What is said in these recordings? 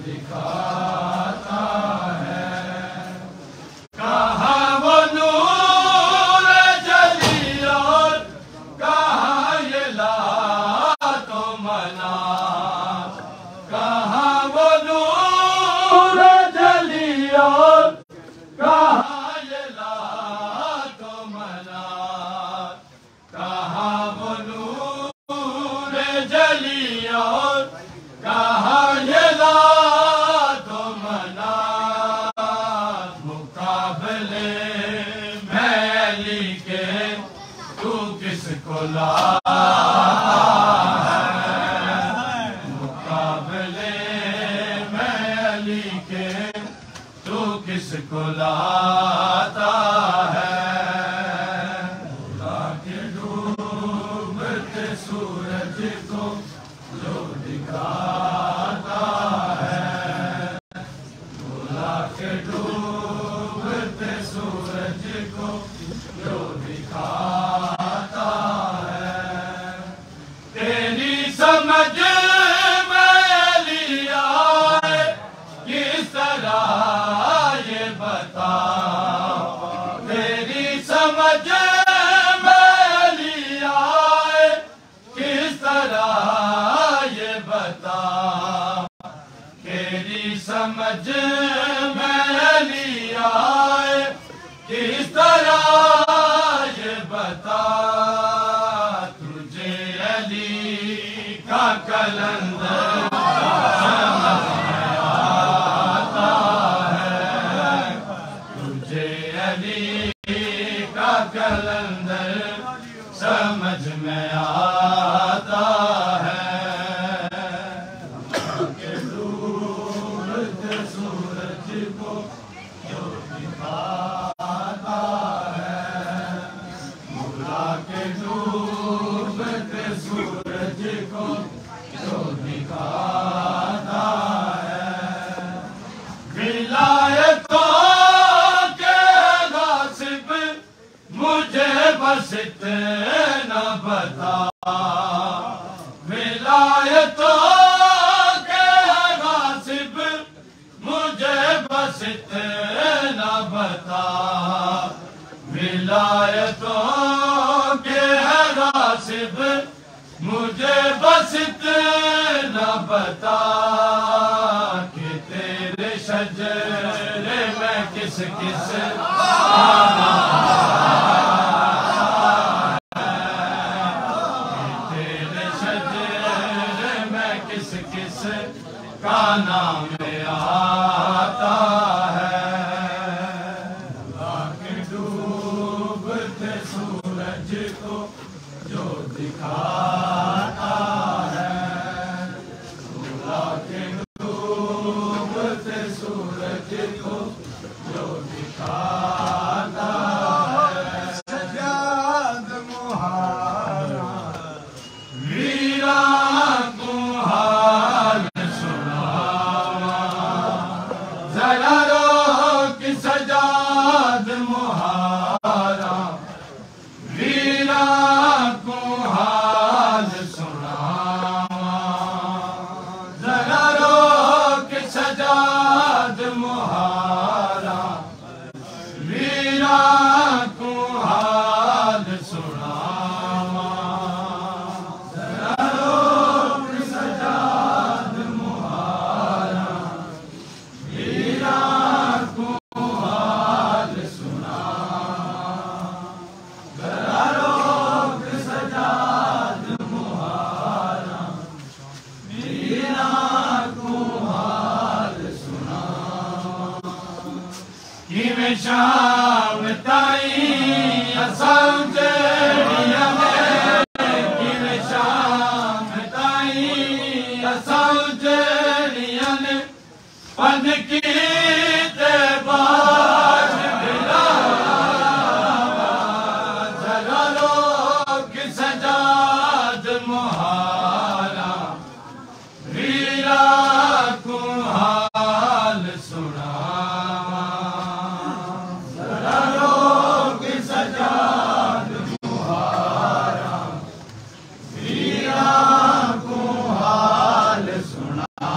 दिखाता है। कहाँ वो नूर जली और कहाँ ये लातो मना। कहाँ वो नूर जली और कहाँ ये लातो मना। कहाँ वो नूर जली और कहाँ ये लातो मना। मुकाबले में अली के तू किसको लाता है। मुकाबले में अली के तू किसको लाता है। भुला के डूबते सूरज को जो दिखाता है। भुला के डूबते सूरज को जो दिखाता है। तेरी समझ में लिया है किस तरह ये बता। तेरी समझ में लिया है किस तरह ये बता। तेरी समझ में लिया है किस तरह ये बता। तुझे अली का कलंदर समझ में आता है। तुझे अली का कलंदर समझ में आता है। के डूबते सूरज को जो दिखाता है। भुला के डूबते सूरज को जो दिखाता है। विलायतों के गासिब मुझे बस इतना बता। विलायतों के गासिब मुझे बस इतना बता। विलायतों के गासिब मुझे बस इतना बता। कि तेरे शजरे में किस किस आना है। तेरे शजरे में किस किस का नाम आता है। आके डूबते सूरज को जो दिखाता है। आके डूबते सूरज को जो दिखाता है। सजाद मुहारा वीरा को हाल सुनावा। जरा रोक सजाद मुहारा वीरा को हाल सुनावा। जरा रोक सजाद मुहारा वीरा को हाल सुनावा। जरा रोक सजाद मुहारा वीरा को हाल सुनावा। जरा रोक सजाद मुहारा वीरा को हाल सुनावा। कि मैं शाम ताई असां जड़िया में। कि मैं शाम ताई असां जड़िया ने पन की ते बाज बिलावा। जरा रोक सजाद मुहारा वीरा को हाल सुनावा। जरा रोक सजाद मुहारा वीरा को हाल सुनावा।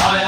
Saya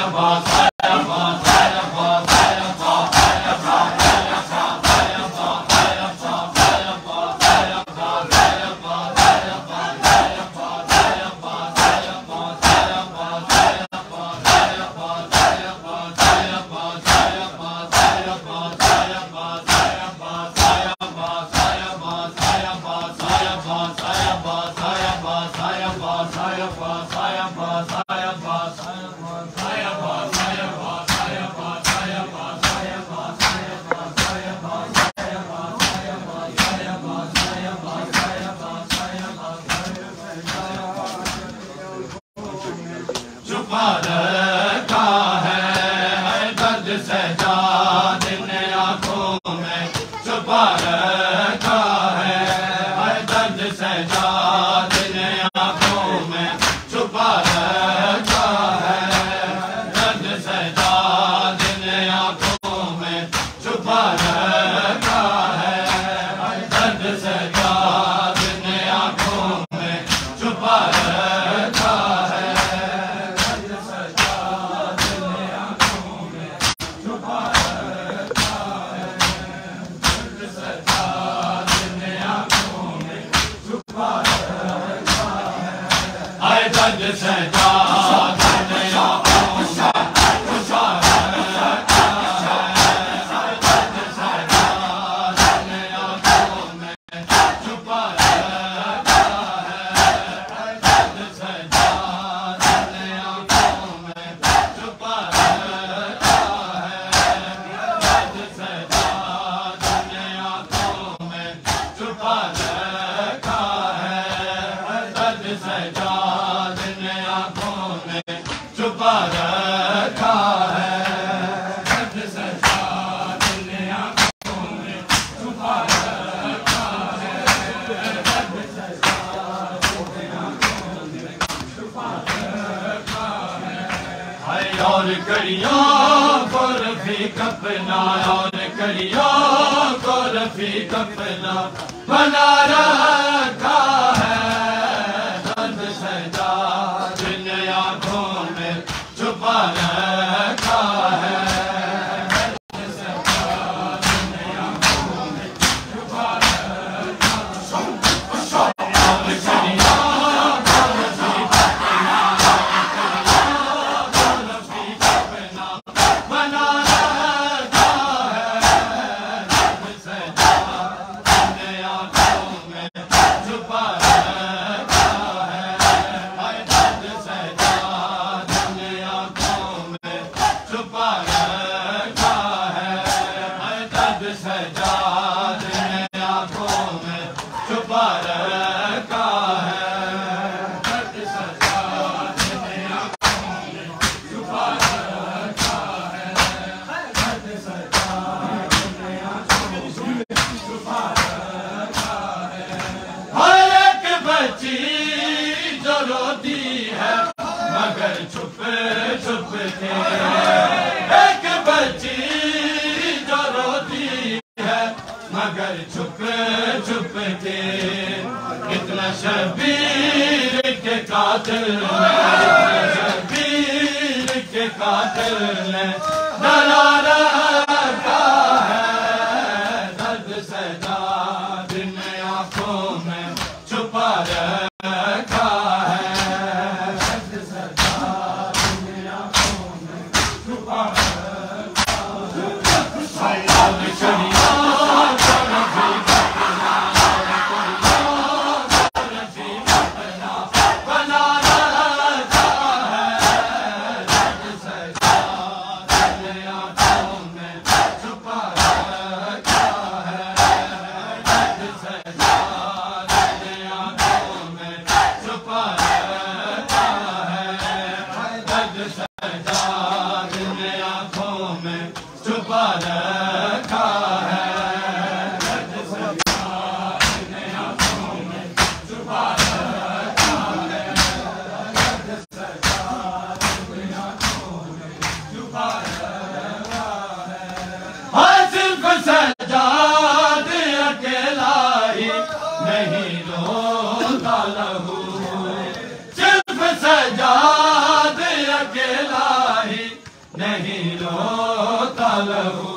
नहीं रोता लहू,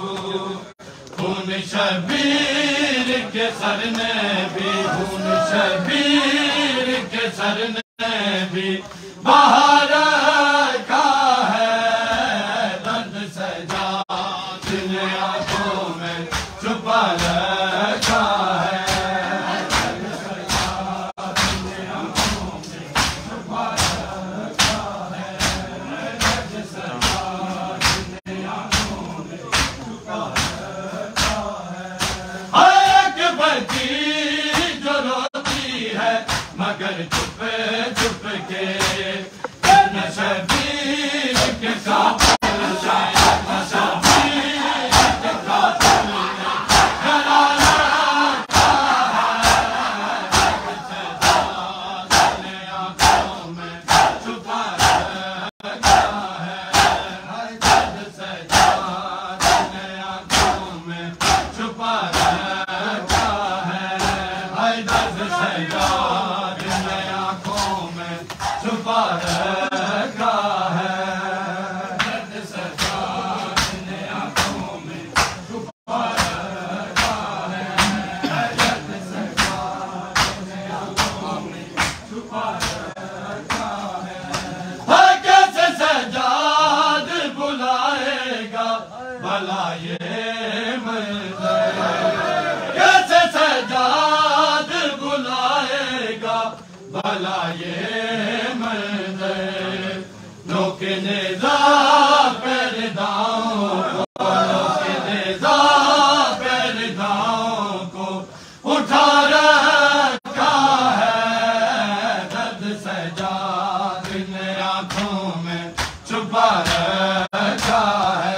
खून शबीर के सरने भी, खून शबीर के सरने भी बाहर का है, दर्द सजा जिन्हें आंखों में छुपा रखा है, दर्द सजा जिन्हें आंखों में छुपा रखा है, दर्द सजा जिन्हें आंखों में छुपा रखा है। एक बच्ची जो रोती है मगर चुप चुप के, शबीर के कातिल से, शबीर के कातिल ने डरा रखा है, जिन्हें आंखों में छुपा रखा है, दर्द सजा जिन्हें आंखों में छुपा रखा है, दर्द सजा जिन्हें आंखों में छुपा रखा है, दर्द सजा जिन्हें आंखों में छुपा रखा है, दर्द सजा जिन्हें आंखों में छुपा रखा है। कैसे सजाद बुलाएगा भला ये मंज़र, कैसे सजाद बुलाएगा भला ये मंज़र, नोके नेज़ा पैरदाओं को, नोके नेज़ा पैरदाओं को उठा रखा है, दर्द सजा जिन्हें आंखों में छुपा रखा है,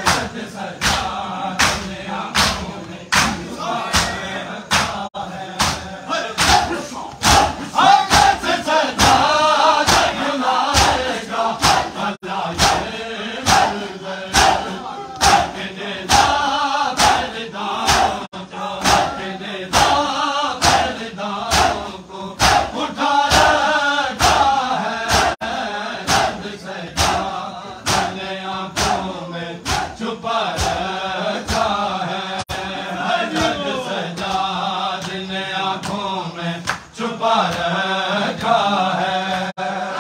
दर्द सजा जिन्हें आंखों में छुपा रखा है, कैसे सजा बुलाएगा भला ये मंज़र, नोके नेज़ा पैरदाओं को, नोके नेज़ा पैरदाओं को उठा रखा है, दर्द सजा जिन्हें आंखों में छुपा रखा है, दर्द सजा जिन्हें आंखों में छुपा रखा है,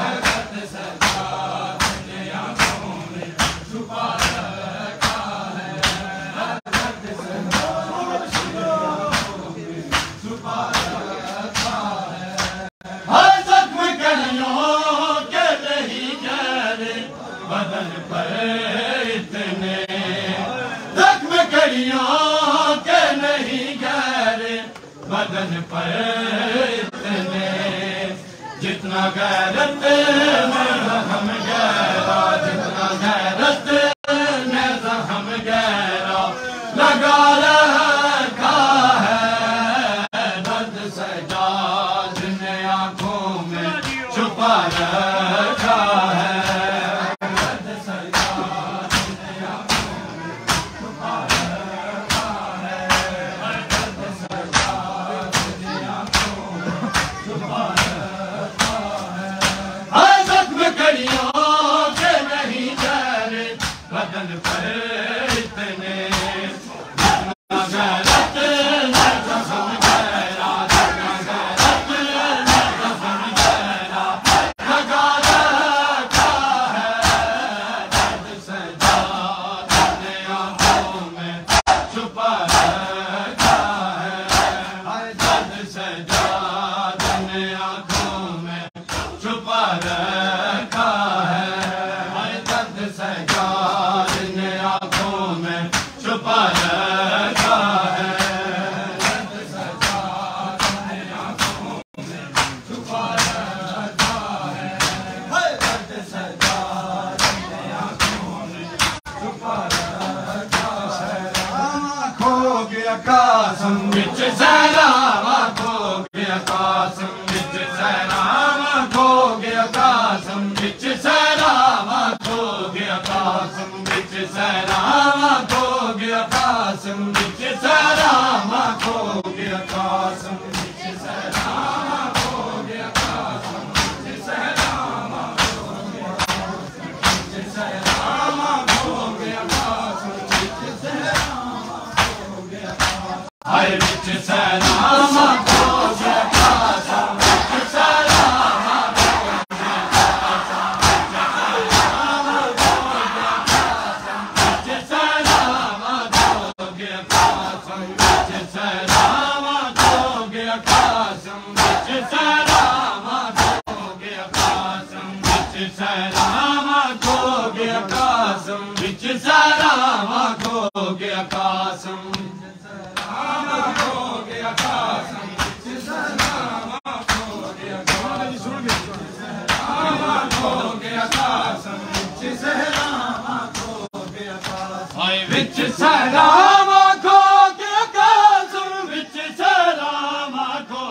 दर्द सजा जिन्हें आंखों में छुपा रखा है, दर्द सजा छुपा रखा है। हर जख्म कलियों के नहीं गहरे बदन पर इतने, जख्म कलियों के नहीं गहरे बदन पर इतने, जितना गैरत में जख्म गहरा, जितना गैरत में जख्म गहरा लगा रखा है, दर्द सजा जिन्हें आंखों में छुपा रखा है, दर्द सजा जिन्हें आंखों में छुपा रखा है, दर्द सजा जिन्हें आंखों में छुपा रखा है। हर जख्म कड़ियों के नहीं डरे बदन पर इतने, जितना गैरत में जख्म गहरा, जितना गैरत में जख्म गहरा लगा रखा है, दर्द सजा जिन्हें आंखों में छुपा रखा है, दर्द सजा जिन्हें आंखों में छुपा रखा है, दर्द सजा जिन्हें आंखों में छुपा रखा है, दर्द सजा जिन्हें आंखों में छुपा रखा है, दर्द सजा जिन्हें आंखों में छुपा रखा है। खो गया कासम बिच सहरावा, खो गया कासम बिच सहरावा, खो गया कासम बिच सहरावा, खो गया कासम बिच सहरावा, खो गया कासम बिच सहरावा, खो गया कासम बिच सहरावा, खो गया कासम बिच सहरावा, खो गया कासम बिच सहरावा, हाय विच सैरामा खो गया कासम विच सैरामा खो गया कासम विच सैरामा खो गया कासम विच सैरामा खो गया कासम विच सैरामा खो गया कासम विच सैरामा खो गया कासम विच सैरामा खो गया कासम विच सैरामा खो गया कासम विच सैरामा खो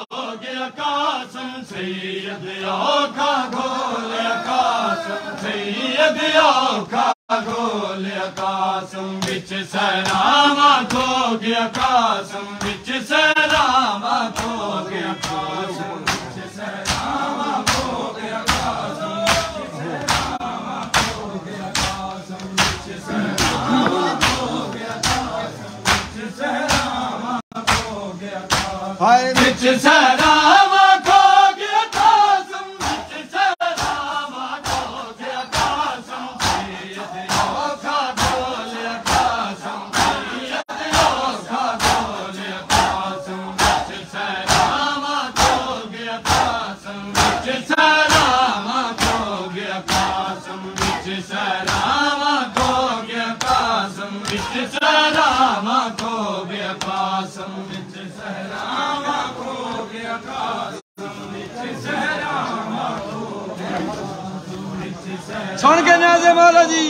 गया कासम सैयद औखा गोलिया कासम सैयद औखा गोलिया कासम विच सैरामा खो गया कासम विच सैरामा खो गया कासम विच सैरामा खो गया कासम हाय विच सैरामा खो गया कासम विच सैरामा खो गया कासम सैयद औखा गोलिया कासम सैयद औखा गोलिया कासम विच सैरामा खो गया कासम विच सैरामा खो गया कासम विच सैरामा खो गया कासम विच सैरामा खो गया कासम विच सैरामा खो गया कासम विच सैरामा खो गया सुन के न्याज़े मौला जी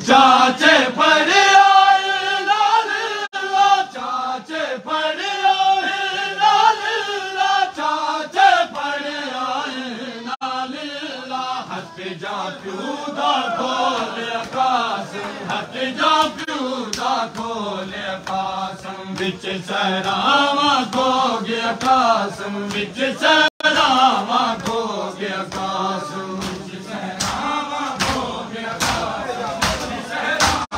चाचे पड़े आए लाल ला चाचे पड़े आए लाल ला चाचे पड़े आए लाल ला हट जा प्यूदा खोले कासम हट जा प्यूदा खोले कासम विच सैरामा खो गया कासम विच सैरामा खो गया कासम विच सैरामा खो गया कासम सैरामा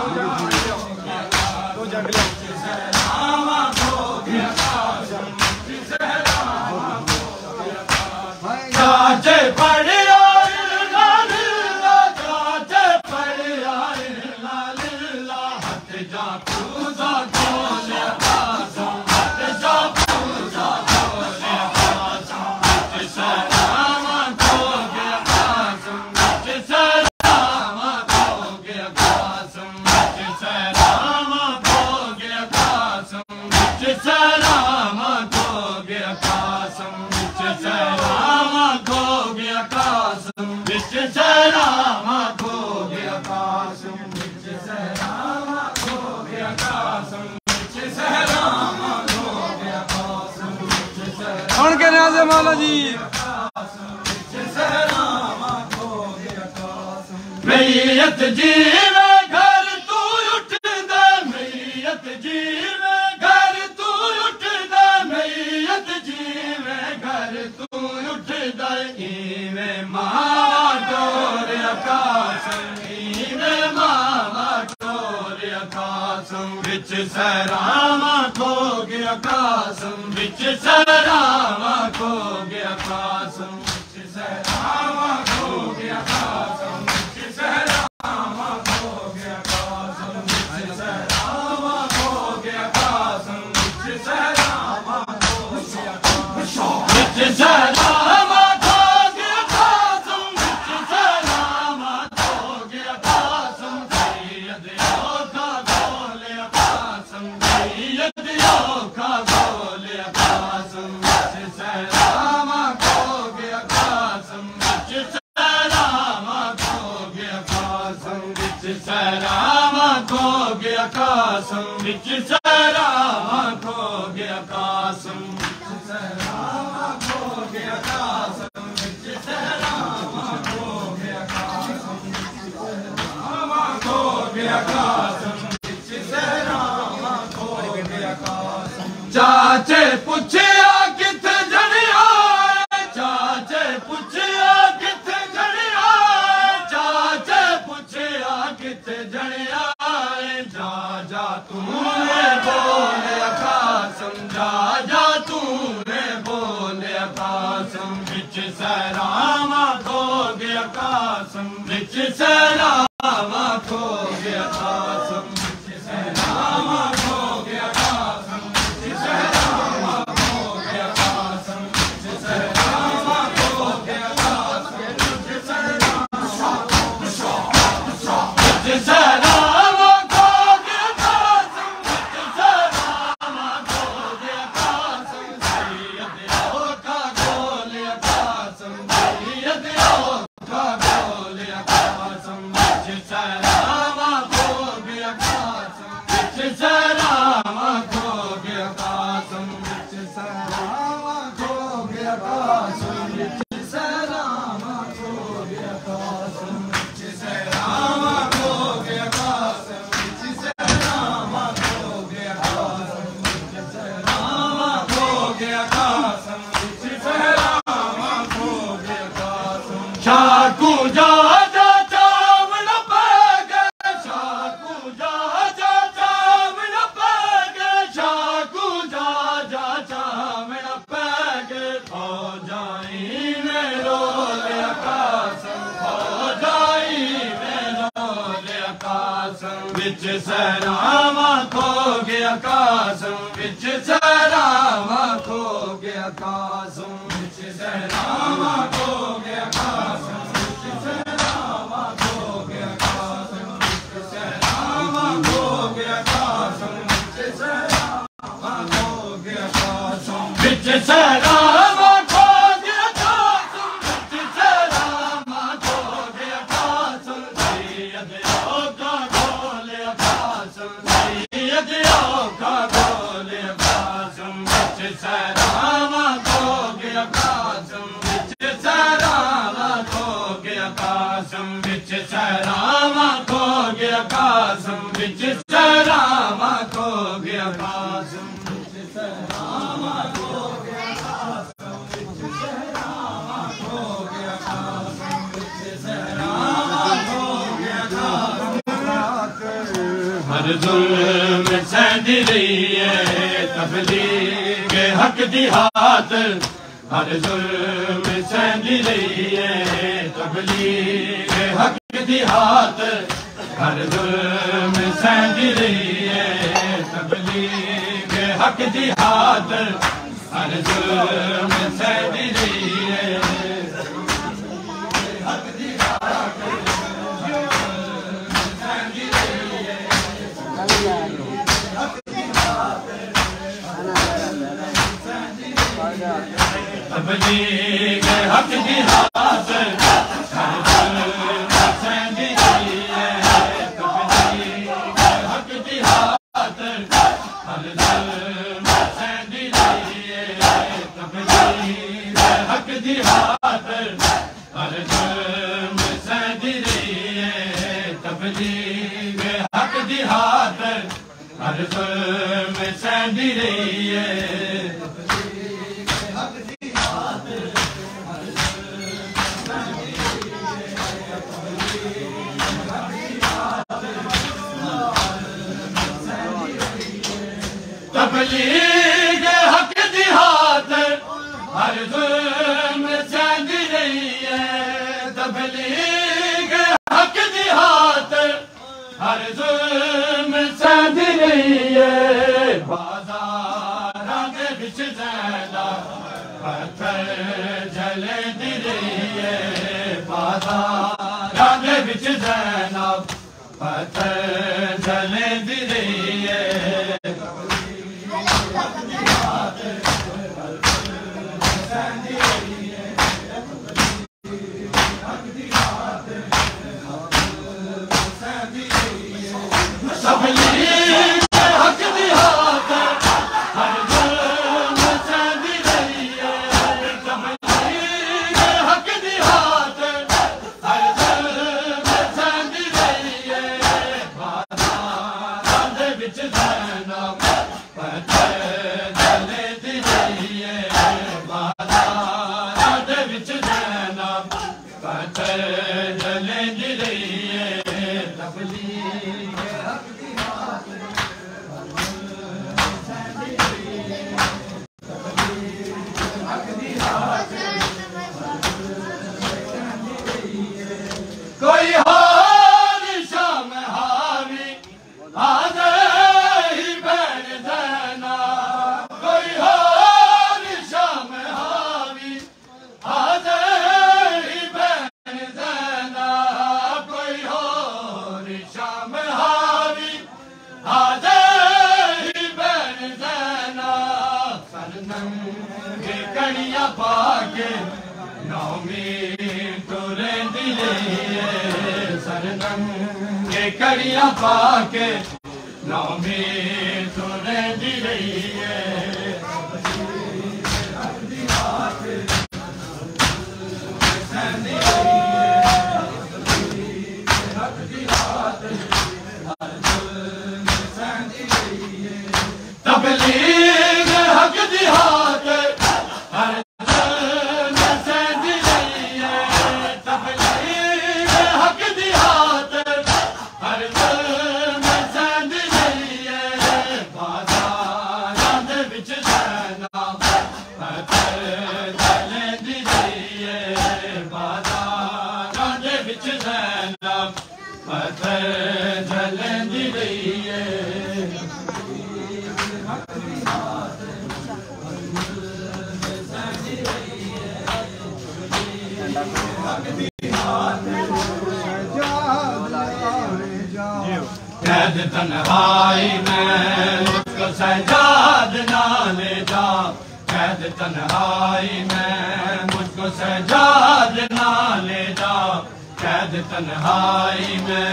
खो गया कासम विच सैरामा खो गया कासम चाचे पड़े आए लाल ला चाचे पड़े आए लाल ला हट जा पूजा खोले कासम हट जा पूजा खोले कासम विच सैरामा खो गया कासम विच सैरामा खो गया कासम विच सैरामा खो गया कासम विच सैरामा खो गया कासम विच सैरामा खो गया कासम विच सैरामा खो गया कासम विच सैरामा खो गया कासम विच सैरामा खो गया कासम विच सैरामा सुन के न्याज़े मौला जी मैयत जीवे घर तू उठ दे मैयत जीवे घर तू उठ दे मैयत जीवे घर तू उठ दे इवे मावा डोर कासम इवे मावा डोर कासम विच सैरामा खो गया कासम विच सैरामा खो गया कासम विच सैरामा खो गया कासम विच सैरामा खो गया कासम विच सैरामा खो गया कासम विच सैरामा खो गया कासम विच सैरामा खो गया कासम विच सैरामा खो गया कासम सैयद औखा गोलिया कासम सैयद औखा गोलिया कासम विच सैरामा खो गया कासम विच सैरामा खो गया कासम विच सैरामा खो गया कासम विच सैरामा खो गया कासम विच सैरामा खो गया कासम विच सैरामा खो गया कासम विच सैरामा खो गया कासम विच सैरामा खो गया कासम चाचे पुछया किथे जड़िया चाचे पुछया किथे जड़िया चाचे पुछया किथे जड़िया कासम विच सलामा खो गया कासम विच सलामा खो गया कासम विच सलामा खो गया कासम विच सलामा खो गया कासम विच सलामा खो गया कासम विच सलामा खो गया कासम सैयद का गोलिया कासम सैयद का गोलिया कासम विच सलामा खो गया कासम विच सलामा खो गया कासम विच सलामा खो गया कासम विच सलामा खो गया कासम विच सलामा खो गया कासम विच सलामा खो गया कासम विच सलामा खो गया कासम विच सलामा खो गया कासम शाकू जा जा चावल पागे शाकू जा जा चावल पागे शाकू जा जा चावल पागे हो जाई मेरो ले कासम हो जाई मेरो ले कासम विच सलामा खो गया कासम विच सलामा खो गया कासम विच सलामा खो गया कासम विच सलामा खो गया कासम विच सलामा खो गया कासम विच सलामा खो गया कासम विच सलामा खो गया कासम विच सलामा खो गया कासम सैयद का गोलिया कासम सैयद का गोलिया कासम विच सलामा खो गया कासम विच सलामा खो गया कासम विच सलामा खो गया कासम विच सलामा खो गया कासम विच सलामा खो गया कासम विच सलामा खो गया कासम विच सलामा खो गया कासम हर जुल्म सहदी रही है तबलीग हक दी हाथ हर जुल्म सहदी रही है तबलीग हक दी हाथ हर जुल्म सहदी रही है तबलीग हक दी हाथ हर जुल्म सहदी रही है हक दी हाथ सहदी रही है तबलीग हक दी हाथ हर जुल्म सहदी रही है तबलीग हक दी हाथ हर जुल्म सहदी रही है तबलीग हक दी हाथ हर जुल्म सहदी रही है तबलीग हक दी हाथ हर जुल्म सहदी रही है तबलीग हक दी हाथ हर जुल्म सहदी रही है तबलीग हक दी हाथ हर जुल्म सहदी रही है बाज़ारां दे विच ज़ैदा पत्थर जलदी रही है बाज़ारां दे विच ज़ैदा पत्थर जलदी रही है तबलीग हक दी हाथ हर जुल्म सहदी रही है तबलीग हक दी हाथ हर जुल्म सहदी रही है बाज़ारां दे विच ज़ैनब पत्थर जलदी रही है बाज़ारां दे विच ज़ैनब पत्थर जलदी रही है तबलीग हक दी हाथ तबलीग हक दी हाथ सरनंगे कड़ियां पाके नौमी सुने दी रही है तबलीग हक दी हाथ हर दिल में सहंदी रही है तबलीग हक दी हाथ हर दिल में सहंदी रही है बाज़ारां दे विच रहना पत्थर जलदी रही है बाज़ारां दे विच रहना पत्थर जलदी रही है कैद तन्हाई में मुझको सजाद ना ले जा कैद तन्हाई में मुझको सजाद ना ले जा कैद तन्हाई में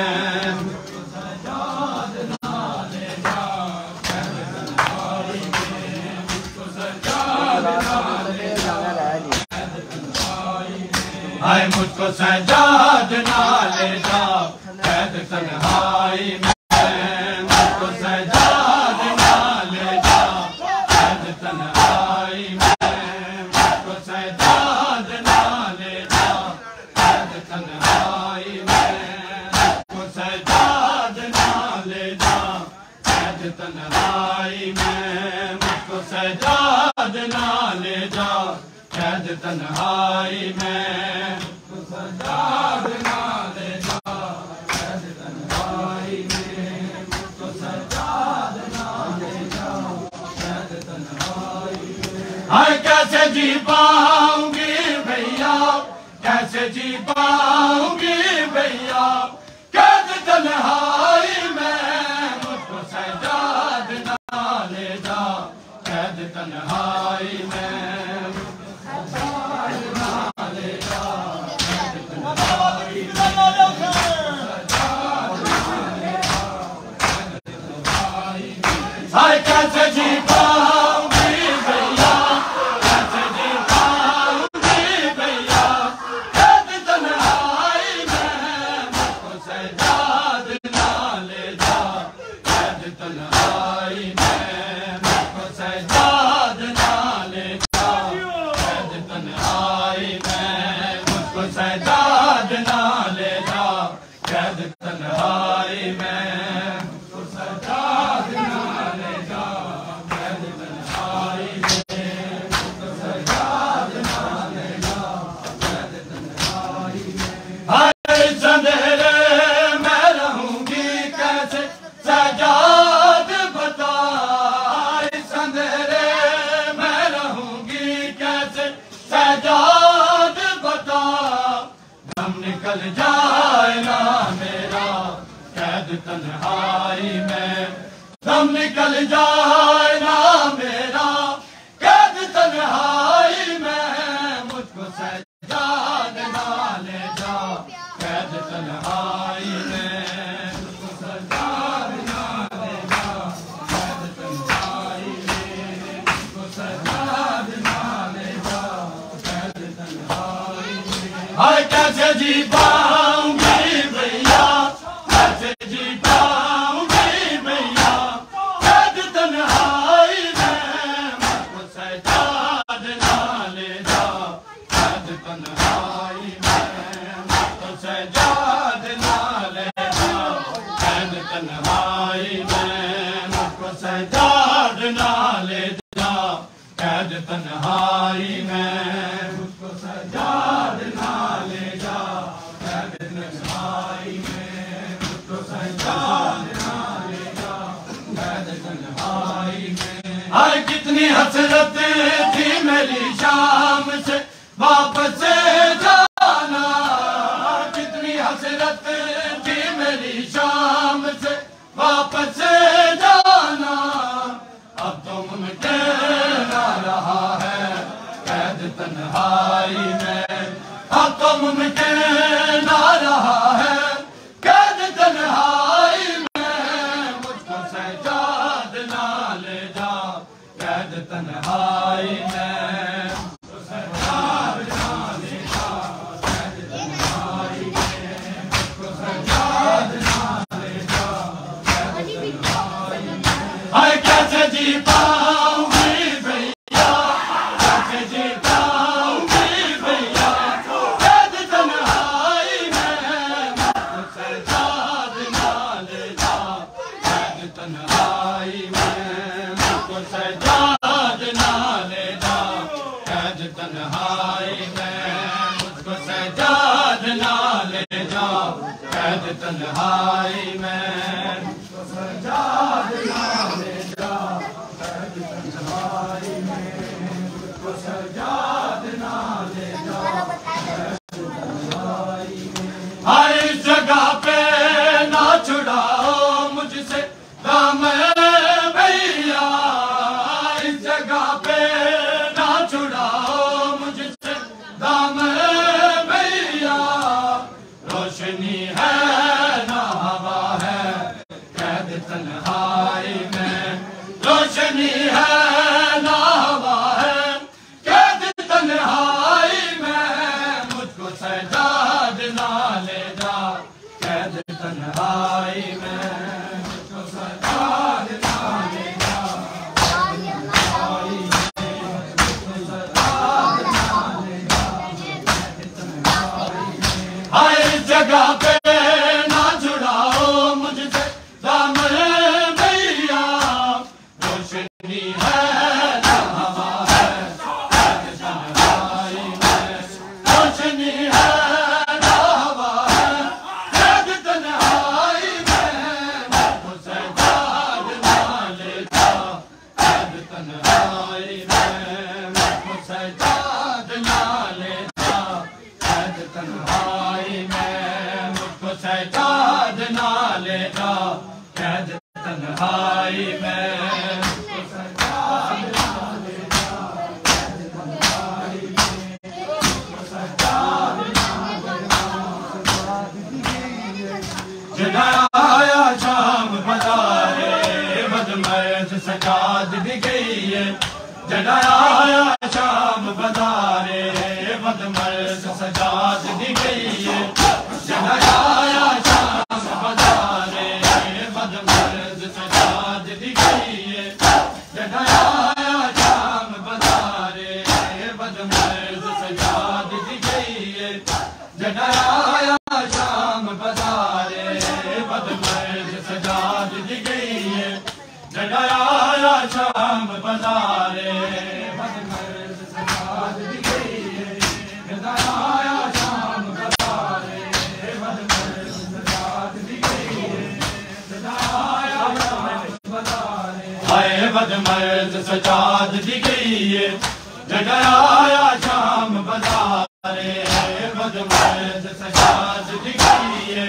मुझको सजाद ना ले जा कैद तन्हाई में मुझको सजाद ना ले जा हाय मुझको सजाद ना ले जा कैद तन्हाई में मुझको सजाद ना ले जा कैद तन्हाई में मुझको सजाद ना ले जा कैद तन्हाई में मुझको सजाद ना ले जा कैद तन्हाई में मुझको सजाद ना ले जा कैद तन्हाई में मुझको सजाद ना ले जा कैद तन्हाई में मुझको सजाद ना ले जा कैद तन्हाई में हाय कैसे जी पाऊंगी भैया कैसे जी पाऊंगी भैया कैद तन्हाई में मुझको सजाद ना ले जा कैद तन्हाई में हाय कैसे जी पाऊंगी भैया कैसे जी पाऊंगी भैया कैद तन्हाई में मुझको सजाद ना ले जा कैद तन्हाई में मुझको सजाद ना ले जा कैद तन्हाई में मुझको सजाद ना ले जा कैद तन्हाई में मुझको सजाद ना अंधेरे में रहूंगी कैसे सजाद बता इस अंधेरे में रहूंगी कैसे सजाद बता दम निकल जाए ना मेरा कैद तन्हाई में दम निकल जाए ना मेरा कैद तन्हाई में मुझको सजाद ना ले जा कैद तन्हाई में मुझको सजाद ना ले जा कैद तन्हाई में मुझको सजाद ना ले जा कैद तन्हाई में हाय कैसे जी पाऊंगी भैया कैसे जी पाऊंगी भैया कैद तन्हाई में मुझको सजाद ना ले जा कैद तन्हाई में सजाद ना ले जा कैद तन्हाई में मुझको सजाद ना ले जा कैद तन्हाई में मुझको सजाद ना ले जा कैद तन्हाई में मुझको सजाद ना ले जा कैद तन्हाई में हाय कितनी हसरत थी मेरी शाम से वापस जाना कितनी हसरत थी मेरी शाम से वापस जाना अब तो मुमकिन ना रहा है कैद तन्हाई में अब तो मुमकिन ना जी पाऊंगी भैया, रख जी पाऊंगी भैया, कैद तन्हाई में मुझको सजाद ना ले जा, कैद तन्हाई में मुझको सजाद ना ले जा, कैद तन्हाई में मुझको सजाद ना ले जा, कैद तन्हाई में मुझको सजाद ना ले जा, कैद तन्हाई में मुझको सजाद ना ले जा, हर जगह पे ना छुड़ाओ मुझसे दाम भैया, इस जगह पे ना छुड़ाओ मुझसे दाम भैया, रोशनी है ना हवा है कैद तन्हाई में, रोशनी है ना हवा है कैद तन्हाई में, मुझको सजाद ना ले जा, कैद तन्हाई में मुझको सजाद ना ले जा, तन्हाई में मुझको सजाद ना ले जा, तन्हाई में हर जगह पे ना छुड़ाओ मुझसे दाम भैया, रोशनी है ना हवा है कैद तन्हाई में, रोशनी है ना हवा है कैद तन्हाई में, मुझको सजाद ना ले जा, कैद तन्हाई में मुझको सजाद ना ले जा, कैद तन्हाई में मुझको सजाद ना ले जा, कैद तन्हाई में मुझको सजाद ना ले जा, कैद तन्हाई में मुझको सजाद ना ले जा, जगाया शाम बजारे बदमर्द सजाद भी गई है, जगाया शाम बजारे बदमर्द सजाद भी गई है, जगाया शाम बजारे बदमर्द सजाद भी गई है, जगाया शाम बजारे बदमर्द सजाद भी गई है, जगाया शाम बजारे बदमर्द सजाद भी गई है, जगाया शाम बजारे बदमर्द सजाद भी गई है, जगाया शाम बजारे बदमर्द सजाद भी गई है, जगाया शाम बजारे हाय बदमर्द सजाद भी गई है, जगाया शाम बजारे बदमर्द सजाद भी गई है,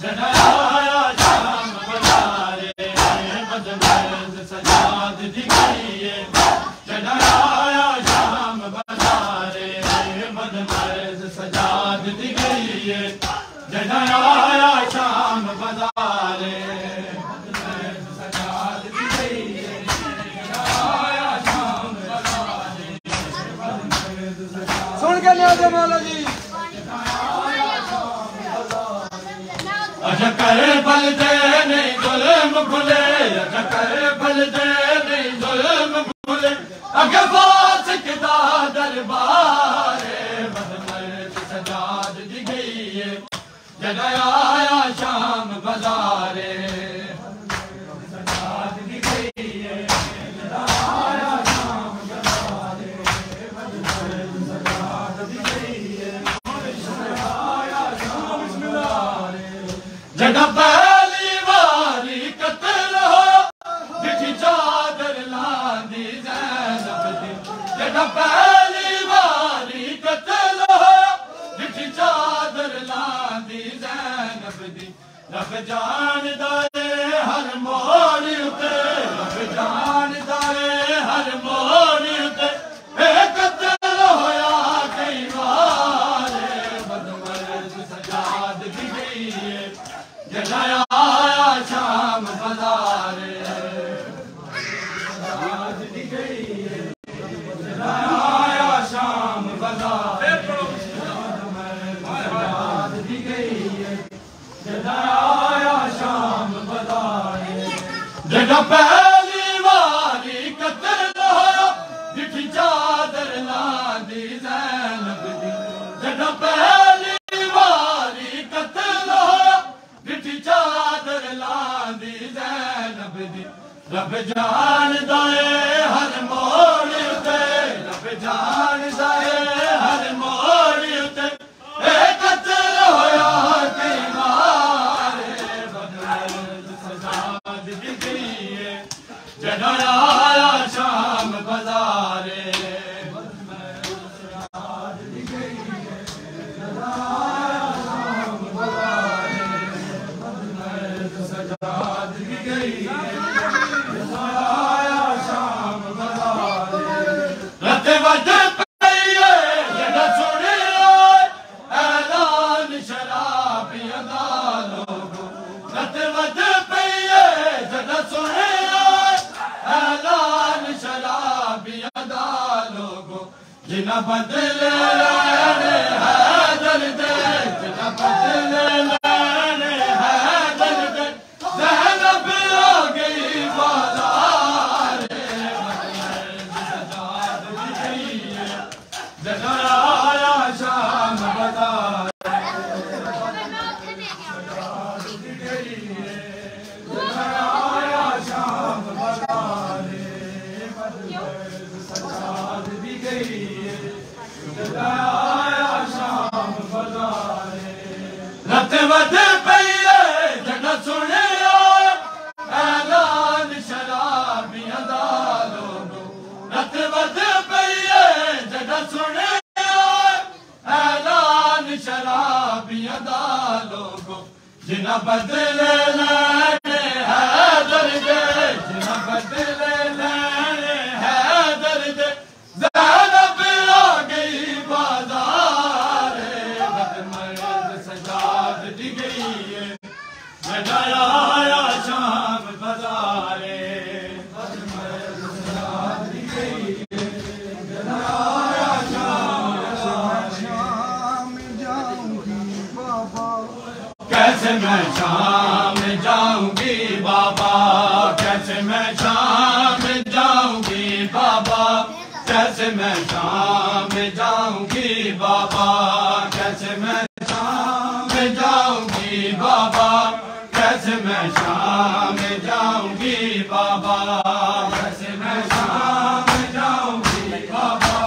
जगाया शाम बजारे बदमर्द सजाद भी गई है, जगाया शाम बजारे बदमर्द सजाद भी गई है, जगाया शाम बजारे बदमर्द सजाद भी गई है, जगाया शाम बजारे बदमर्द सजाद सुन के न्याज़ मौला जी अच्छा करे बल दे नहीं जुल्म भूले, अच्छा करे बल दे नहीं जुल्म भूले, अगे बास किदा दरबारे बदमर्द सजाद दी गई है, जगाया शाम बजारे सजाद दी गई है, जगाया शाम बजारे बदमर्द सजाद दी गई है, जगाया शाम बजारे जगह पहली बारी कत्ल हो जिठी चादर लांदी ज़ैनब दी, जगह पहली बारी कत्ल हो जिठी चादर लांदी ज़ैनब दी, रब जानदा है हर मोड़ उते, रब जानदा है हर मोड़ उते, कत्ल होया कई बार बदमर्द सजाद भी गई है, जगाया शाम बजारे सजाद दी गई है, जगाया शाम बजारे सजाद दी गई है, जगाया शाम बजारे जगह पहली बार रब जान दाए हर मोड़ उते रब जान दाए हर मोड़ उते कत्ल होया कई मारे बदल सजा दी गई है जड़ा आया शाम बाजारे जिना बदले लेने है दर्द जिना बदले लेने है दर्द ज़ैनब आ गई बाज़ार सजाद दी गई है जगा आया शाम बाज़ार सजाद दी गई है जगा आया शाम बाज़ार सजाद दी गई रत वध पईए जड़ा सुने ऐलान शराबियां दा लोगो रत वध पईए जड़ा सुने ऐलान शराबियां दा लोगो जिना बदले लेने है दर्द जिना बदले लेने है दर्द ज़ैनब आ गई बाज़ार बदमर्द सजाद दी गई है जगाया आया शाम बाज़ारे बदमर्द सजाद दी गई है जगाया आया शाम जाऊंगी बाबा कैसे मैं शाम जाऊंगी बाबा कैसे मैं शाम जाऊंगी बाबा कैसे मैं शाम जाऊंगी बाबा कैसे मैं शाम जाऊंगी बाबा कैसे मैं शाम जाऊंगी बाबा कैसे मैं शाम जाऊंगी बाबा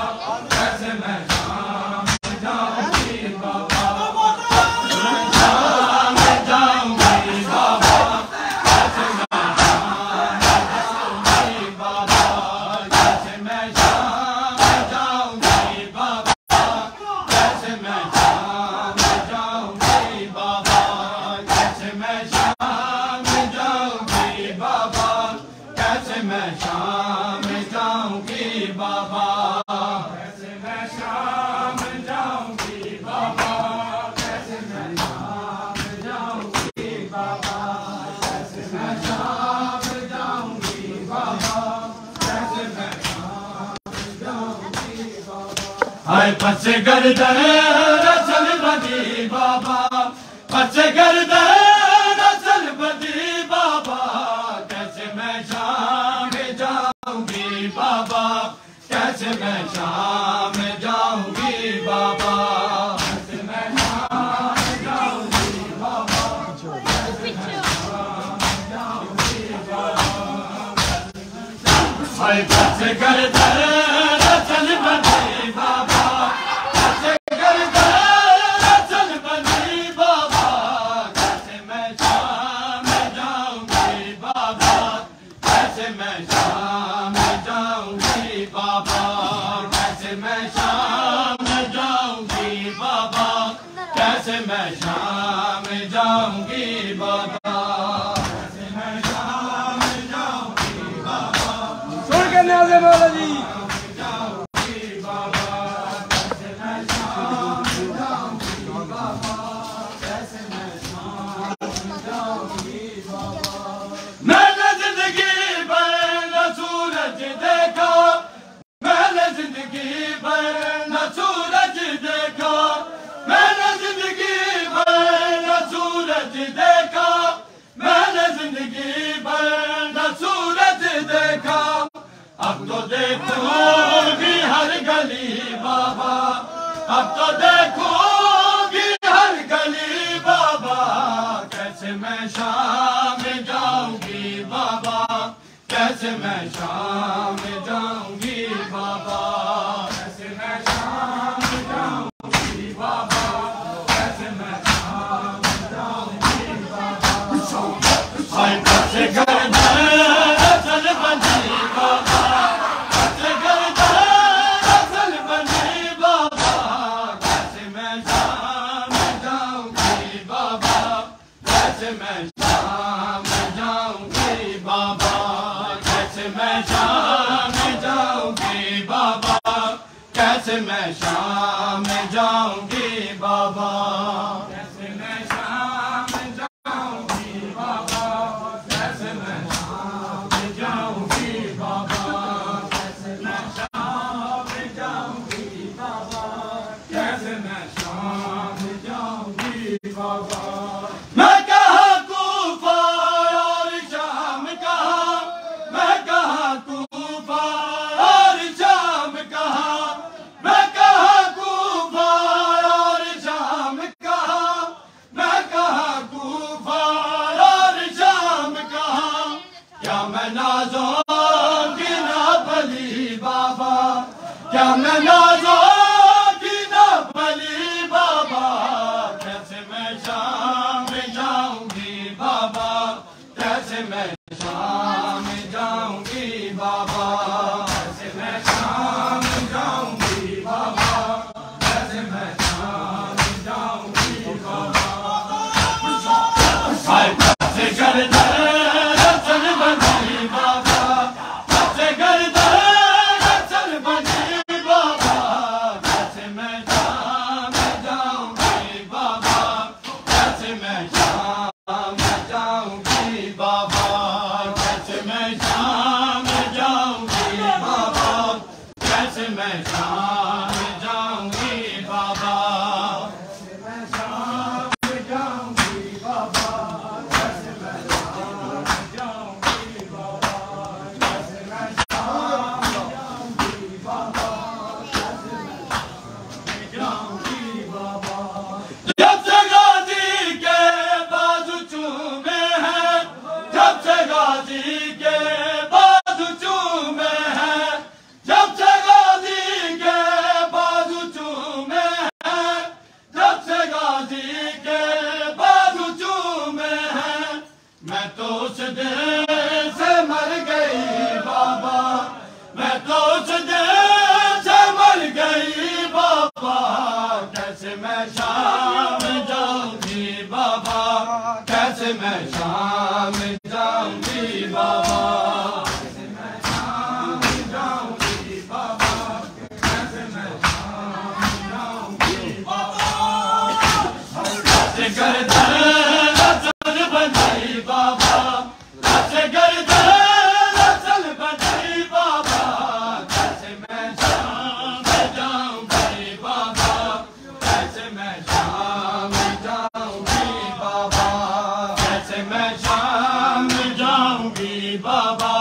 कैसे मैं शाम जाऊंगी बाबा शाम जाऊंगी बाबा कैसे मैं शाम जाऊंगी बाबा कैसे मैं शाम जाऊंगी बाबा कैसे मैं शाम जाऊंगी बाबा कैसे मैं शाम जाऊंगी बाबा कैसे मैं शाम जाऊंगी बाबा कैसे मैं शाम जाऊंगी बाबा कैसे मैं शाम जाऊंगी बाबा कैसे मैं शाम जाऊंगी बाबा कैसे मैं हाय पछे गर्दन रसल बदी बाबा पछे गर्दन रसल बदी बाबा कैसे मैं शाम जाऊंगी बाबा कैसे मैं शाम जाऊंगी बाबा कैसे मैं शाम जाऊंगी बाबा कैसे मैं शाम जाऊंगी बाबा हाय पछे गर्दन रसल बदी बाबा कैसे मैं शाम जाऊंगी बाबा कैसे मैं शाम जाऊंगी बाबा सुन के न्याज़े मौला जी जाऊंगी बाबा कैसे मैं शाम जाऊंगी बाबा कैसे मैं शाम जाऊंगी बाबा मैंने जिंदगी भर न सूरज देखा मैंने जिंदगी भर न सूरज देखा मैंने जिंदगी भर न सूरज देखा मैंने जिंदगी भर न सूरज देखा अब तो देखो कैसे मैं शाम जाऊंगी बाबा, कैसे मैं शाम जाऊंगी बाबा, कैसे मैं शाम जाऊंगी बाबा, कैसे मैं शाम जाऊंगी बाबा, कैसे मैं शाम जाऊंगी बाबा, कैसे मैं शाम जाऊंगी बाबा, कैसे मैं शाम जाऊंगी बाबा। मैं कहाँ कूफा और शाम कहाँ, मैं कहाँ कूफा और शाम कहाँ, मैं कहाँ कूफा और शाम कहाँ, मैं कहाँ कूफा और शाम कहाँ। क्या मैं नाज़ों की ना भली बाबा, क्या मैं नाज़ों की ना भली बाबा, कैसे मैं शाम जाऊंगी बाबा, कैसे मैं शाम जाऊंगी बाबा, कैसे मैं शाम जाऊंगी बाबा, कैसे मैं शाम जाऊंगी बाबा। कैसे करता रचन बनी बाबा, कैसे करता रचन बनी बाबा, कैसे मैं शाम जाऊंगी बाबा, कैसे मैं शाम जाऊंगी बाबा, कैसे मैं शाम जाऊंगी बाबा, कैसे मैं शाम जाऊंगी बाबा, कैसे मैं शाम जाऊंगी बाबा, कैसे मैं शाम जाऊंगी बाबा, कैसे मैं शाम जाऊंगी बाबा, कैसे मैं शाम जाऊंगी बाबा। जब से गाजी के बाजू चूमे हैं, जब से गाजी के बाजू चूमे हैं, जब से गाजी के बाजू चूमे हैं, जब से गाजी के बाजू चूमे हैं, मैं तो उस दिन से मर गई बाबा, मैं तो उस दिन से मर गई बाबा, कैसे मैं शाम जाऊंगी बाबा, कैसे मैं शाम जाऊंगी बाबा, कैसे मैं शाम जाऊंगी बाबा, कैसे मैं शाम जाऊंगी बाबा। कैसे गर्दन रचन बनाई बाबा, कैसे गर्दन रचन बनाई बाबा, कैसे मैं शाम जाऊंगी बाबा, कैसे मैं शाम जाऊंगी बाबा, कैसे मैं शाम जाऊंगी बाबा,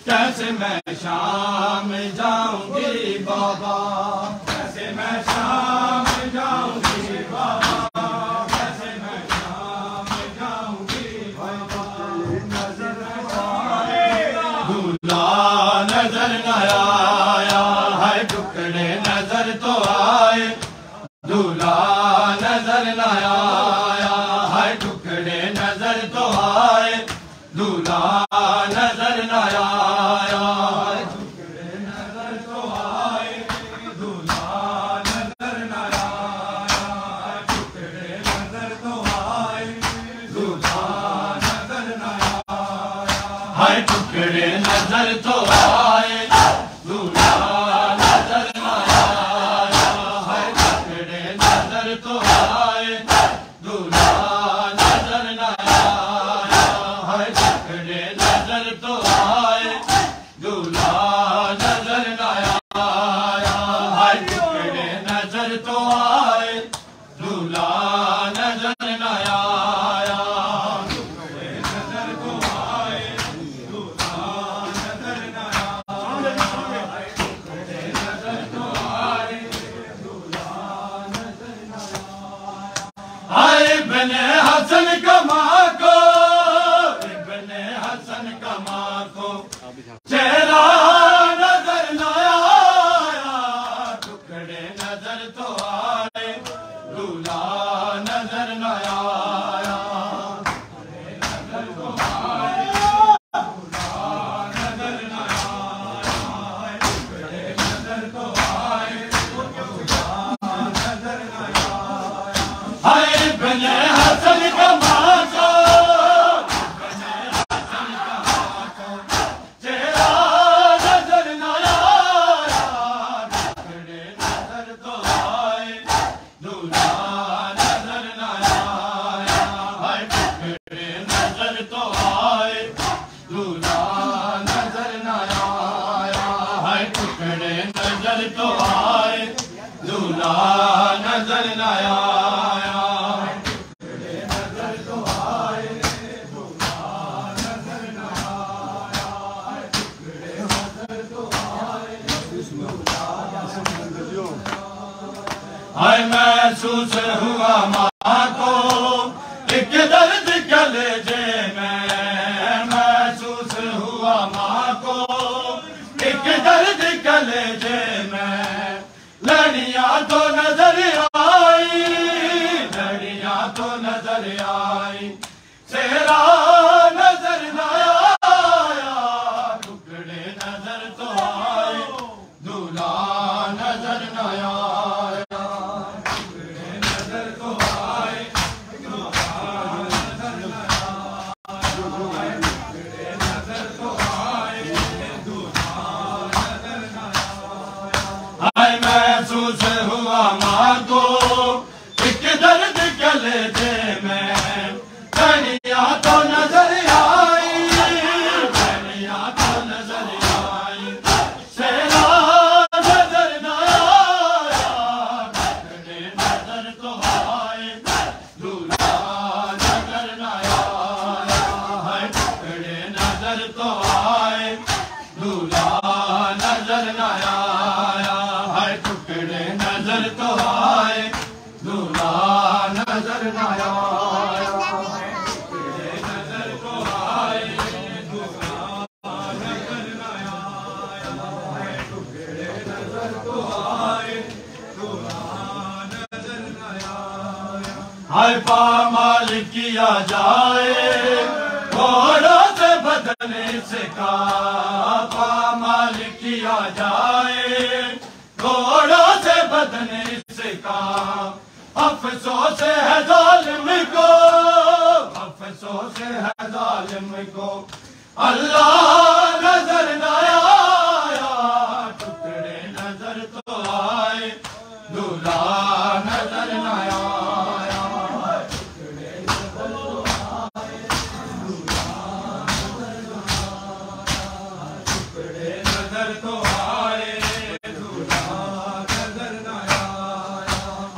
कैसे मैं शाम जाऊंगी बाबा, कैसे मैं शाम जाऊंगी बाबा, कैसे मैं शाम जाऊंगी बाबा। दूल्हा नजर न आया है, टुकड़े नजर तो आए, दूल्हा नजर न आया है, टुकड़े नजर तो आए, दूल्हा नजर न आया है, टुकड़े नजर तो आए, दूल्हा नजर न आया है, टुकड़े नजर तो आए, दूल्हा नजर न आया है, टुकड़े नजर तो आए, दूल्हा नजर न आया है, टुकड़े नजर तो आए, दूल्हा नजर न आया है, टुकड़े नजर तो आए, दूल्हा नजर न आया है, टुकड़े नजर तो आए, दूल्हा नजर न आया, टुकड़े नजर तो आए, दूल्हा नजर न आया, टुकड़े नजर तो आए, दूल्हा नजर न आया। हाय इब्ने हसन कमा को, इब्ने हसन कमा को चेहरा नजर न आया, टुकड़े नजर तो आए, दूल्हा नजर न आया, टुकड़े नजर तो आए, दूल्हा नजर न आया, टुकड़े नजर तो आए, दूल्हा नजर न आया। हाय इब्ने हसन कमा महसूस हुआ माँ को एक दर्द कलेजे में, महसूस हुआ माँ को एक दर्द कलेजे में। लड़ियाँ तो नजर आई, लड़ियाँ तो नजर आई, सेहरा नजर न आया, टुकड़े नजर तो आए, दूल्हा नजर न आया, टुकड़े नजर तो आए, दूल्हा नजर न आया, टुकड़े नजर तो आए, दूल्हा नजर न आया। हाय महसूस हुआ माँ को एक दर्द कलेजे में, लड़ियाँ तो नजर आई, लड़ियाँ तो नजर आई, सेहरा नजर न आया, टुकड़े नजर तो आए, दूल्हा नजर न आया, हाय टुकड़े नजर तो आए, दूल्हा नजर न आया, हाय टुकड़े नजर तो आए, दूल्हा नजर न आया। हाय पामाल किया जाए घोड़ों से बदने से का, पामाल किया जाए घोड़ों से बदने से का। अफसोस है जालिम को, अफसोस है जालिम को, अल्लाह नजर न आया, टुकड़े नजर तो आए, दूल्हा नजर न आया, टुकड़े नजर तो आए, दूल्हा नजर न आया, टुकड़े नजर तो आए, दूल्हा नजर न आया।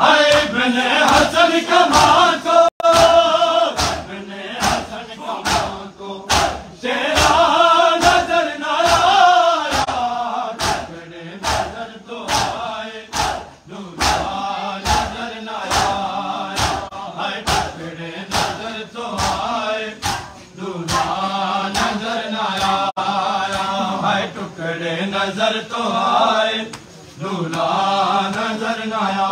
हाय इब्ने हसन का माँ को, इब्ने हसन का माँ को, तेरा नजर न आया, टुकड़े नजर तो आए, दूल्हा नजर न आया, हाय टुकड़े नजर तो आए, दूल्हा नजर न आया, हाय टुकड़े नजर तो आए, दूल्हा नजर न आया।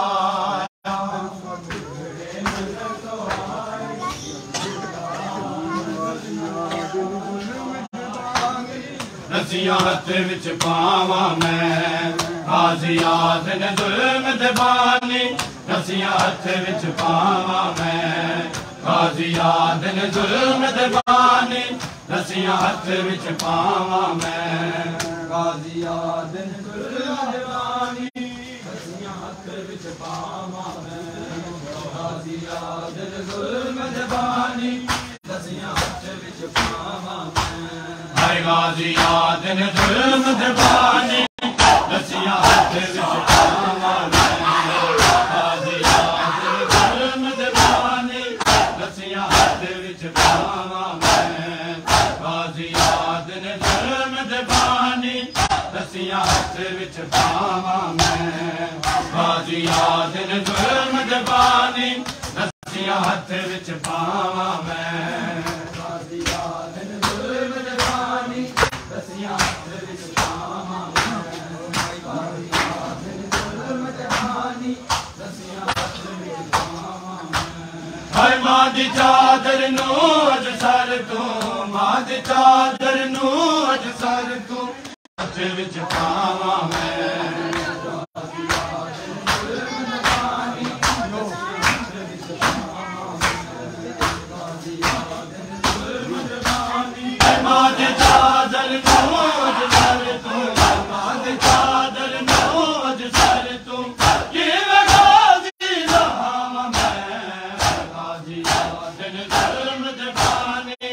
रस्सियां हत्थ विच पावां मैं, गाज़ियात ने जुल्म दे बानी, रस्सियां हत्थ विच पावां मैं, गाज़ियात ने जुल्म दे बानी, रस्सियां हत्थ विच पावां मैं, गाज़ियात ने जुल्म दे बानी, रस्सियां हत्थ विच पावां मैं, गाज़ियात ने जुल्म दे बानी, रस्सियां हत्थ विच पावां मैं। हाय गाज़ियात ने जुल्म दे बानी, रस्सियां हत्थ विच पावां मैं, गाज़ियात ने जुल्म दे बानी, रस्सियां हत्थ विच पावां मैं, गाज़ियात ने जुल्म दे बानी, रस्सियां हत्थ विच पावां मैं, गाज़ियात ने जुल्म दे बानी, रस्सियां हत्थ विच पावां मैं, गाज़ियात ने जुल्म दे बानी, रस्सियां हत्थ विच पावां मैं, गाज़ियात ने जुल्म दे बानी, रस्सियां हत्थ विच पावां मैं। हाय मां दी चादर नू अज सर तू, मां दी चादर नू अज सर तू, हत्थ विच पावां मैं, गाज़ियात ने जुल्म दे बानी, रस्सियां हत्थ विच पावां मैं, गाज़ियात ने जुल्म दे बानी। मां दी चादर नू अज सर तू, मां दी चादर नू अज सर तू, किवें गाज़ी रहां मैं, गाज़ियात ने जुल्म दे बानी,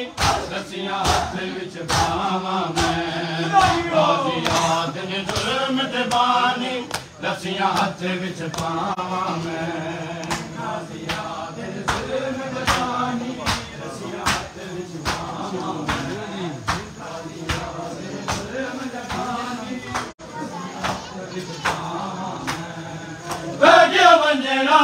रस्सियां हत्थ विच पावां मैं, गाज़ियात ने जुल्म दे बानी, रस्सियां हत्थ विच पावां मैं, गाज़ियात ने जुल्म दे बानी, रस्सियां हत्थ विच पावां मैं, गाज़ियात ने जुल्म दे बानी, रस्सियां हत्थ विच पावां मैं। वह गया वंजना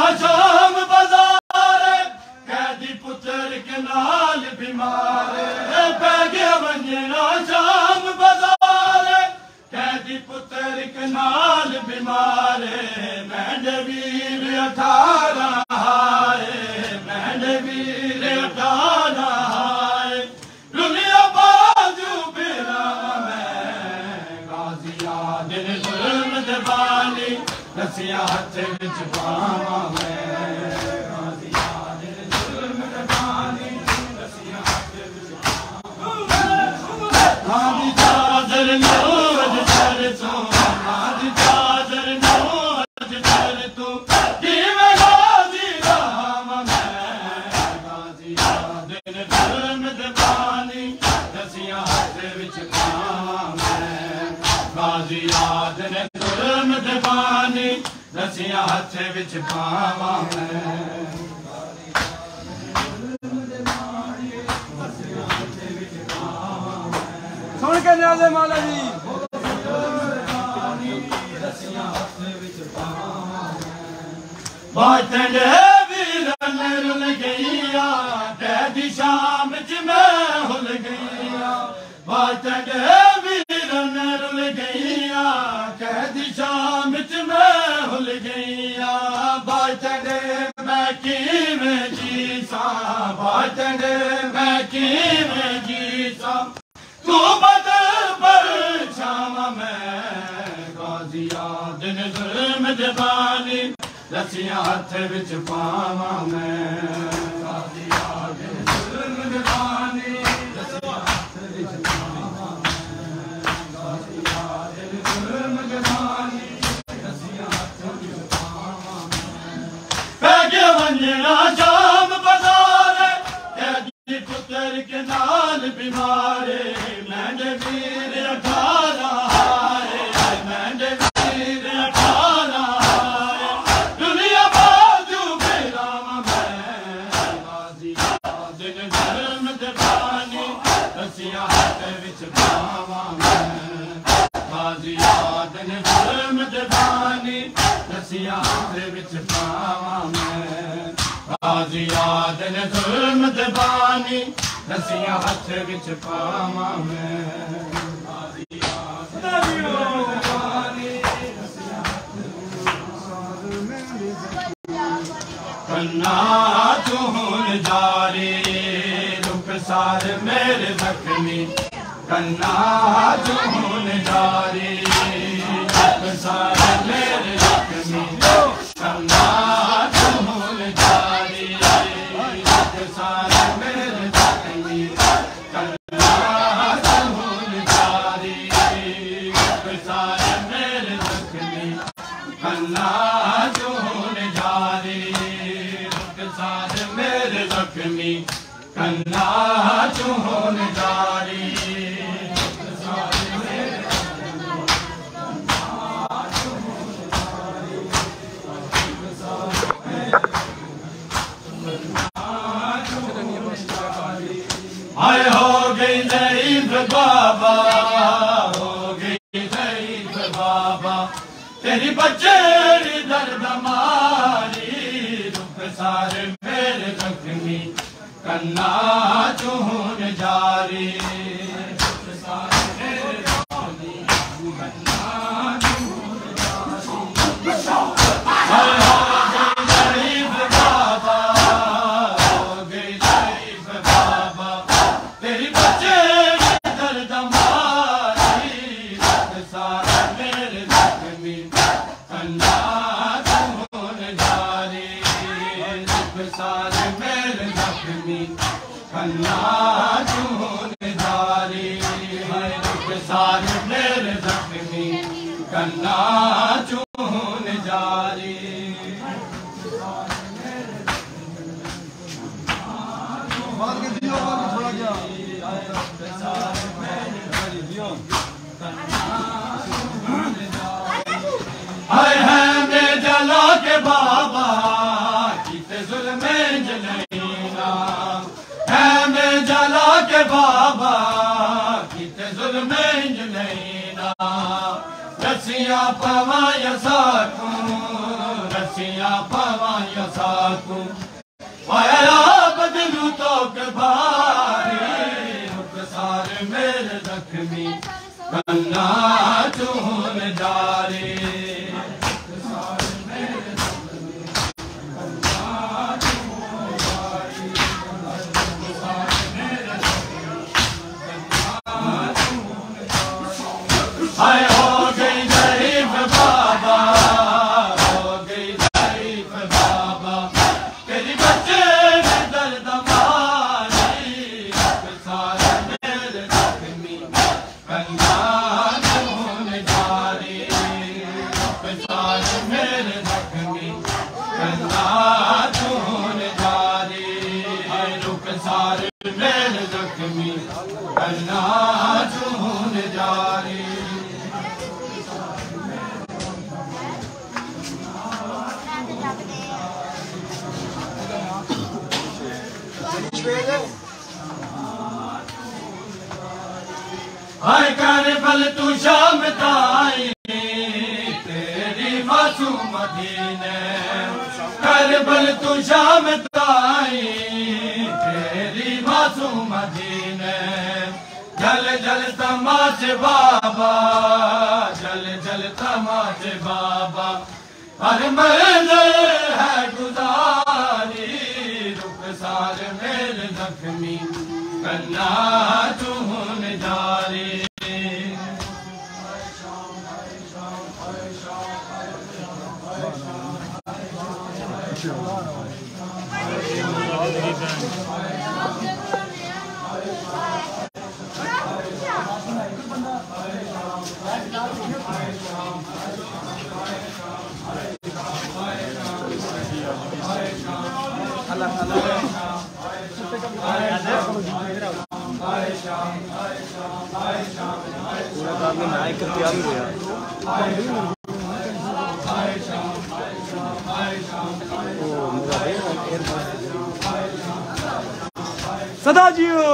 विच पावा मैं आदि चादर नौज सर तू आदि चादर नौज सर तू जिवें गाजी राम मैं गाजी दिन जुल्म दे पानी दसियां हथ विच पावा मैं गाजी दिन जुल्म दे पानी दसियां हथ विच पावा मैं सुन के न्याज़े मौला जी बातन वीरन रुल गईया दी शाम च मैं हुल गईया बातन वीरन रुल गईया दी शाम च मैं हुल गईया बातन मैं किवें जीसा बातन मैं किवें जीसा तू बदल पर छावा मैं गाजिया दिन जुल्म दे पानी दसियां हथ विच पावा मैं गाजिया दिन जुल्म दे पानी दसियां हथ विच पावा मैं गाजिया दिन जुल्म दे पानी दसियां हथ विच पावा मैं पैगे वंजना शाम बाजार कैदी पुत्र के नाल बीमारे मैंने वीर 18 हारे मैंने वीर 18 हारे दुनिया बाजू बेराम मैं गाजी दिन जुल्म दे पानी दसियां हथ विच पावा मैं गाजी दिन जुल्म दे पानी दसियां हथ विच पावा मैं गाजी दिन जुल्म दे पानी दसियां हथ विच पावा मैं कन्ना चून जारी रुख सार मेरे जख्मी कन्ना चून जारी रुख सार मेरे जख्मी कन्ना चून जारी रुख सार मेरे जख्मी कन्ना चून जारी रुख सार मेरे जख्मी कन्ना चून जारी सार मेरे जख्मी कन्ना चून जारी आए हो गई ज़ईफ़ बाबा हो गई ज़ईफ़ बाबा तेरी बच्चे दर्द मारी रुख सारे मेरे जख्मी कन्ना चून जारी रुख सारे मेरे जख्मी कन्ना चून जारी ज़ईफ़ बाबा हो गई ज़ईफ़ बाबा तेरी बच्चे दर्द मारी रुख सारे मेरे जख्मी कन्ना चून जारी रुख सारे मेरे जख्मी कन्ना चून जारी रुख सारे मेरे जख्मी कन्ना चून जारी हाय है मैं जला के बाबा किते जुल्म जलैना है मैं जला के बाबा किते जुल्म जलैना रसिया पवाया साकू रसिया पवाया साकू पाया बदलू तो के भारी रुख सारे मेरे जख्मी कन्ना चून जारी हाय हो गई ज़ईफ़ बाबा हो गई सार मेल जख्मी करना चून जारी हाय करबल तू शाम ताई तेरी मासूम मदीने करबल तू शाम ताई तेरी मासूम मदीने जल जल तमाचे बाबा जल जल तमाचे बाबा हर मंजिल है गुजारी रुख सार मेल जख्मी करना चून जारी पूरा काम में नायक का तैयार हो गया सदा जियो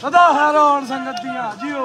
सदा हैरान संगत दियां जियो।